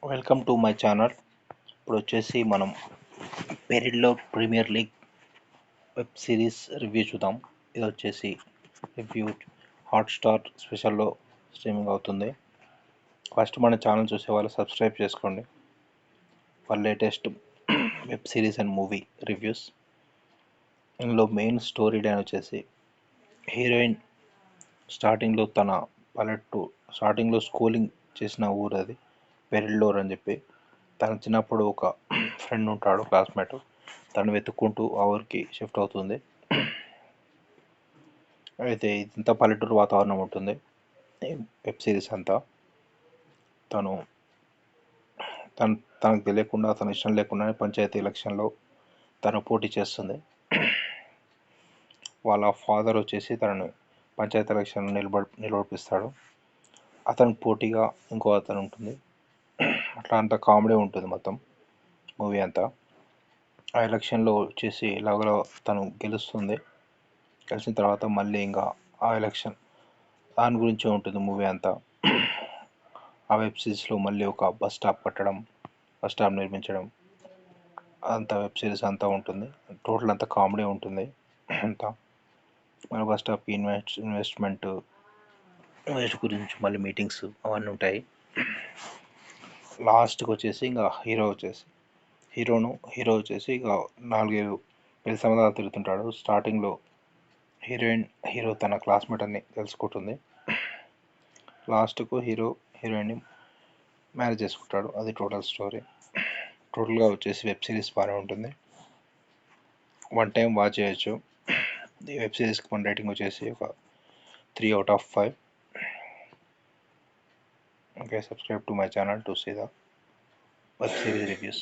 Welcome to my channel. ఇప్పుడు వచ్చేసి మనం పెరిడ్లో premier league web series review చూద్దాం. ఇది వచ్చేసి రివ్యూ హాట్స్టార్ స్పెషల్లో స్ట్రీమింగ్ అవుతుంది. ఫస్ట్ మన ఛానల్ చూసే వాళ్ళు సబ్స్క్రైబ్ చేసుకోండి for latest web series and movie reviews. ఇందులో మెయిన్ స్టోరీ లైన్ వచ్చేసి హీరోయిన్ స్టార్టింగ్లో స్టార్టింగ్లో స్కూలింగ్ చేసిన ఊరు అది పెరిడ్లోర్ అని చెప్పి. తన చిన్నప్పుడు ఒక ఫ్రెండ్ ఉంటాడు, క్లాస్మేట్. తను వెతుక్కుంటూ ఆ ఊరికి షిఫ్ట్ అవుతుంది. అయితే ఇదంతా పల్లెటూరు వాతావరణం ఉంటుంది వెబ్ సిరీస్ అంతా. తను తనకు తెలియకుండా, తన ఇష్టం లేకుండానే పంచాయతీ ఎలక్షన్లో తను పోటీ చేస్తుంది. వాళ్ళ ఫాదర్ వచ్చేసి తనను పంచాయతీ ఎలక్షన్ నిలబడిపిస్తాడు. అతనికి పోటీగా ఇంకో అతను ఉంటుంది. అట్లా అంత కామెడీ ఉంటుంది మొత్తం మూవీ అంతా. ఆ ఎలక్షన్లో వచ్చేసి ఎలాగో తను గెలుస్తుంది. గెలిచిన తర్వాత మళ్ళీ ఇంకా ఆ ఎలక్షన్ దాని గురించి ఉంటుంది మూవీ అంతా. ఆ వెబ్ సిరీస్లో మళ్ళీ ఒక బస్ స్టాప్ నిర్మించడం, అంత వెబ్ సిరీస్ అంతా ఉంటుంది. టోటల్ అంతా కామెడీ ఉంటుంది అంతా. మన బస్ స్టాప్ ఇన్వెస్ట్ గురించి మళ్ళీ మీటింగ్స్ అవన్నీ ఉంటాయి. లాస్ట్కి వచ్చేసి ఇంకా హీరో వచ్చేసి ఇక 4-5 పెళ్లి సంబంధాలు తిరుగుతుంటాడు. స్టార్టింగ్లో హీరో తన క్లాస్మేట్ అని తెలుసుకుంటుంది. లాస్ట్కు హీరోయిన్ని మ్యారేజ్ చేసుకుంటాడు. అది టోటల్ స్టోరీ. టోటల్గా వచ్చేసి వెబ్ సిరీస్ బాగానే ఉంటుంది, వన్ టైం వాచ్ చేయొచ్చు. ఈ వెబ్ సిరీస్కి మన రేటింగ్ వచ్చేసి ఒక 3/5. Okay, subscribe to my channel to see the web series reviews.